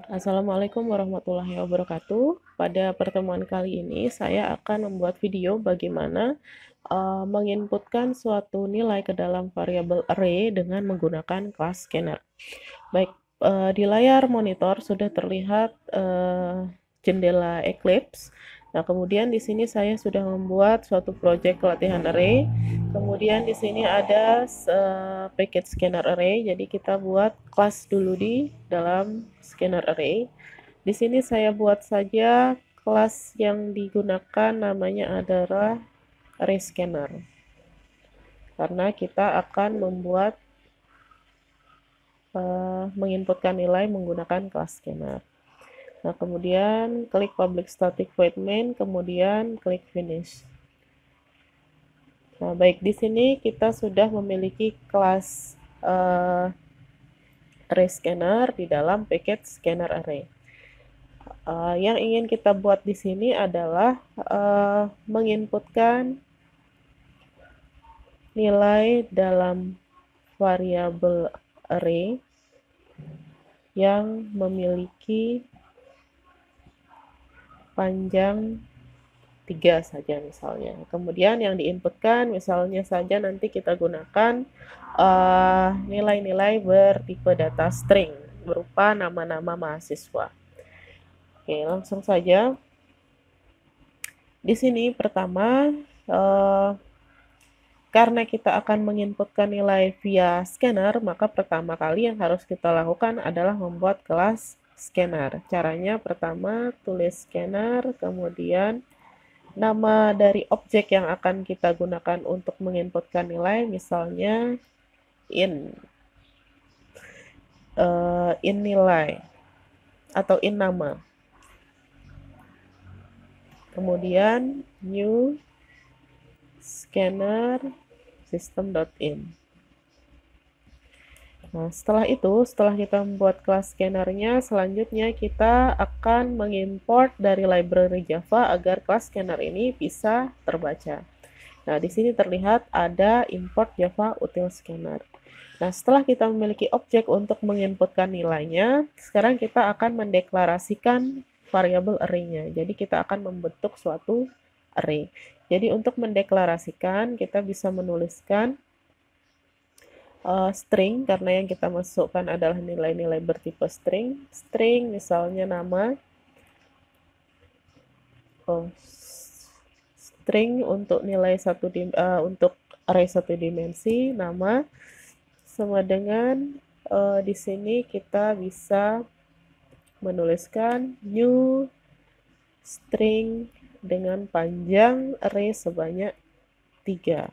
Assalamualaikum warahmatullahi wabarakatuh. Pada pertemuan kali ini, saya akan membuat video bagaimana menginputkan suatu nilai ke dalam variabel array dengan menggunakan class scanner. Baik, di layar monitor sudah terlihat jendela Eclipse. Nah, kemudian di sini saya sudah membuat suatu project latihan array. Kemudian di sini ada package scanner array. Jadi kita buat kelas dulu di dalam scanner array. Di sini saya buat saja kelas yang digunakan namanya adalah array scanner. Karena kita akan membuat menginputkan nilai menggunakan kelas scanner. Nah, kemudian klik public static void main, kemudian klik finish. Nah, baik, di sini kita sudah memiliki kelas array scanner di dalam package scanner array. Yang ingin kita buat di sini adalah menginputkan nilai dalam variabel array yang memiliki panjang 3 saja misalnya. Kemudian yang diinputkan misalnya saja nanti kita gunakan nilai-nilai bertipe data string berupa nama-nama mahasiswa. Oke, langsung saja. Di sini pertama karena kita akan menginputkan nilai via scanner, maka pertama kali yang harus kita lakukan adalah membuat kelas scanner. Caranya pertama tulis scanner, kemudian nama dari objek yang akan kita gunakan untuk menginputkan nilai, misalnya in nilai atau in nama. Kemudian new scanner system.in. Nah, setelah itu, setelah kita membuat kelas scannernya, selanjutnya kita akan mengimport dari library Java agar kelas scanner ini bisa terbaca. Nah, di sini terlihat ada import Java util scanner. Nah, setelah kita memiliki objek untuk menginputkan nilainya, sekarang kita akan mendeklarasikan variabel array-nya. Jadi kita akan membentuk suatu array. Jadi untuk mendeklarasikan, kita bisa menuliskan string, karena yang kita masukkan adalah nilai-nilai bertipe string. String misalnya nama, string untuk nilai untuk array satu dimensi, nama, sama dengan di sini kita bisa menuliskan new string dengan panjang array sebanyak 3,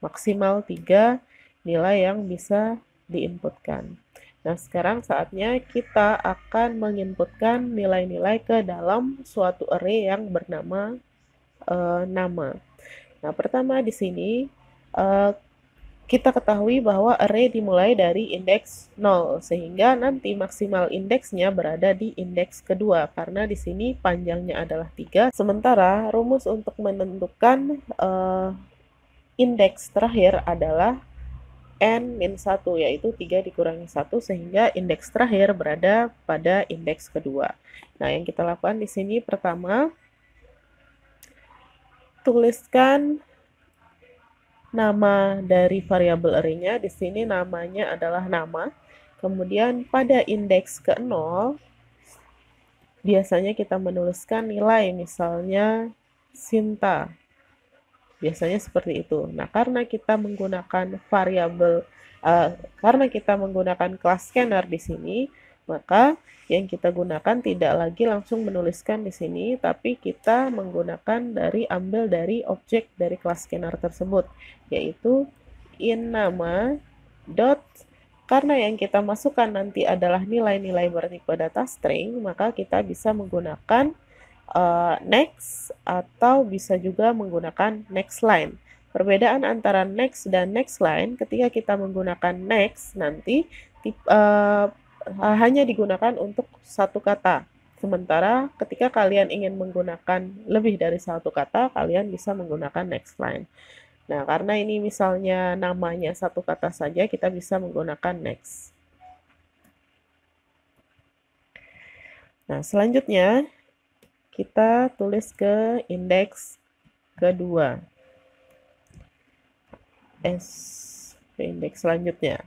maksimal 3 nilai yang bisa diinputkan. Nah, sekarang saatnya kita akan menginputkan nilai-nilai ke dalam suatu array yang bernama nama. Nah, pertama di sini kita ketahui bahwa array dimulai dari indeks 0, sehingga nanti maksimal indeksnya berada di indeks kedua, karena di sini panjangnya adalah 3, sementara rumus untuk menentukan indeks terakhir adalah n-1, yaitu 3 dikurangi 1, sehingga indeks terakhir berada pada indeks kedua. Nah, yang kita lakukan di sini pertama, tuliskan nama dari variabel array-nya. Di sini namanya adalah nama. Kemudian pada indeks ke-0, biasanya kita menuliskan nilai, misalnya Sinta. Biasanya seperti itu. Nah, karena kita menggunakan kelas scanner di sini, maka yang kita gunakan tidak lagi langsung menuliskan di sini, tapi kita ambil dari objek dari kelas scanner tersebut, yaitu in nama dot, karena yang kita masukkan nanti adalah nilai-nilai bertipe data string, maka kita bisa menggunakan next atau bisa juga menggunakan next line. Perbedaan antara next dan next line, ketika kita menggunakan next nanti hanya digunakan untuk satu kata. Sementara ketika kalian ingin menggunakan lebih dari satu kata, kalian bisa menggunakan next line. Nah, karena ini misalnya namanya satu kata saja, kita bisa menggunakan next. Nah, selanjutnya kita tulis ke indeks kedua. Ke indeks selanjutnya.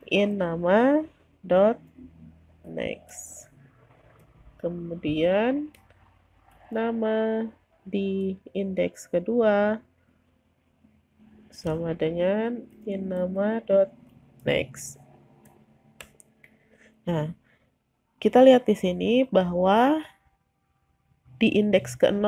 In nama dot next. Kemudian nama di indeks kedua sama dengan in nama dot next. Nah, kita lihat di sini bahwa di indeks ke-0,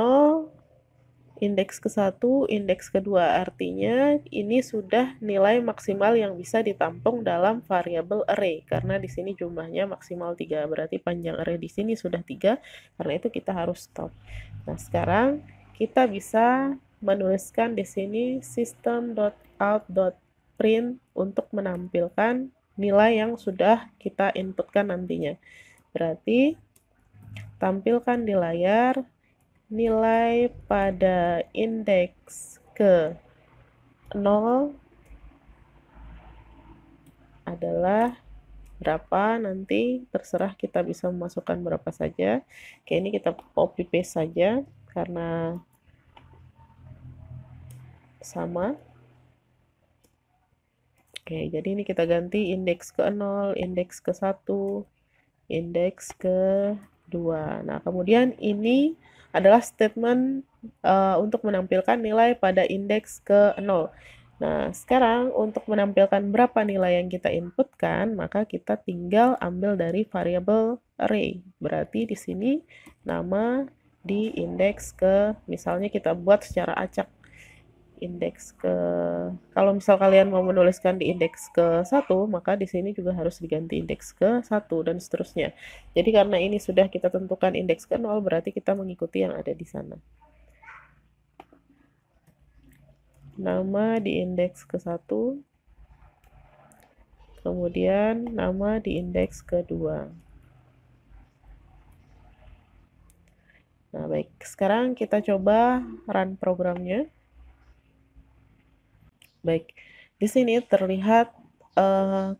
indeks ke-1, indeks kedua, artinya ini sudah nilai maksimal yang bisa ditampung dalam variabel array, karena di sini jumlahnya maksimal 3, berarti panjang array di sini sudah 3, karena itu kita harus stop. Nah, sekarang kita bisa menuliskan di sini system.out.print untuk menampilkan nilai yang sudah kita inputkan nantinya. Berarti tampilkan di layar nilai pada indeks ke 0 adalah berapa, nanti terserah kita bisa memasukkan berapa saja. Oke, ini kita copy paste saja karena sama. Oke, jadi ini kita ganti indeks ke 0, indeks ke 1, indeks ke 2. Nah, kemudian ini adalah statement untuk menampilkan nilai pada indeks ke 0. Nah, sekarang untuk menampilkan berapa nilai yang kita inputkan, maka kita tinggal ambil dari variabel array. Berarti di sini nama di indeks ke, misalnya kita buat secara acak. Indeks ke, kalau misal kalian mau menuliskan di indeks ke 1, maka di sini juga harus diganti indeks ke 1 dan seterusnya. Jadi karena ini sudah kita tentukan indeks ke 0, berarti kita mengikuti yang ada di sana. Nama di indeks ke 1, kemudian nama di indeks kedua. Nah, baik. Sekarang kita coba run programnya. Baik, di sini terlihat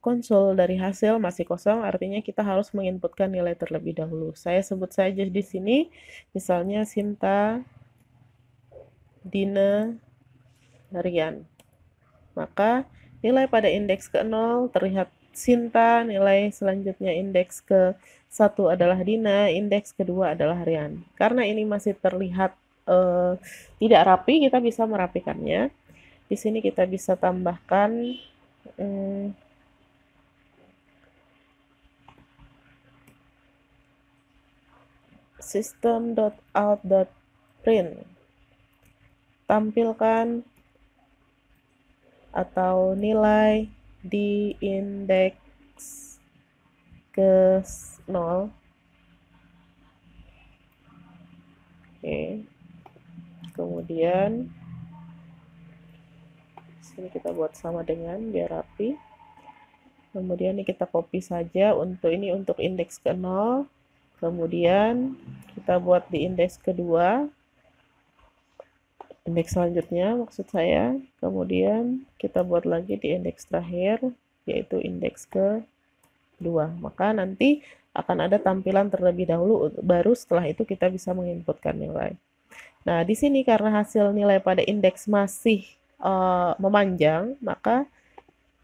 konsol dari hasil masih kosong, artinya kita harus menginputkan nilai terlebih dahulu. Saya sebut saja di sini, misalnya Sinta, Dina, Rian. Maka nilai pada indeks ke-0 terlihat Sinta, nilai selanjutnya indeks ke-1 adalah Dina, indeks kedua adalah Rian. Karena ini masih terlihat tidak rapi, kita bisa merapikannya. Di sini kita bisa tambahkan system.out.print, tampilkan atau nilai di indeks ke 0. Oke. Kemudian sini kita buat sama dengan biar rapi. Kemudian ini kita copy saja untuk ini untuk indeks ke 0. Kemudian kita buat di indeks kedua. Indeks selanjutnya maksud saya. Kemudian kita buat lagi di indeks terakhir yaitu indeks ke 2. Maka nanti akan ada tampilan terlebih dahulu, baru setelah itu kita bisa menginputkan nilai. Nah, di sini karena hasil nilai pada indeks masih memanjang, maka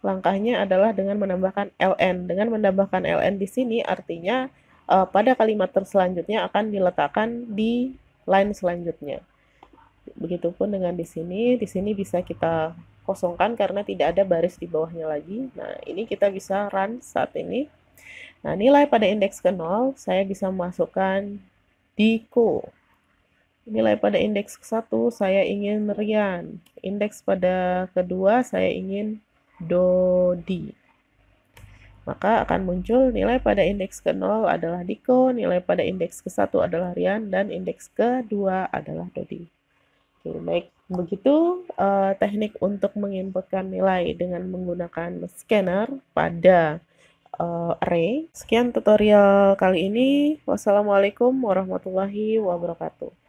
langkahnya adalah dengan menambahkan ln. Dengan menambahkan ln di sini artinya pada kalimat selanjutnya akan diletakkan di line selanjutnya. Begitupun dengan di sini bisa kita kosongkan karena tidak ada baris di bawahnya lagi. Nah, ini kita bisa run saat ini. Nah, nilai pada indeks ke 0 saya bisa masukkan Diko. Nilai pada indeks ke-1 saya ingin Rian. Indeks pada kedua saya ingin Dodi. Maka akan muncul nilai pada indeks ke-0 adalah Diko, nilai pada indeks ke-1 adalah Rian, dan indeks kedua adalah Dodi. Oke, baik. Begitu teknik untuk menginputkan nilai dengan menggunakan scanner pada array. Sekian tutorial kali ini. Wassalamualaikum warahmatullahi wabarakatuh.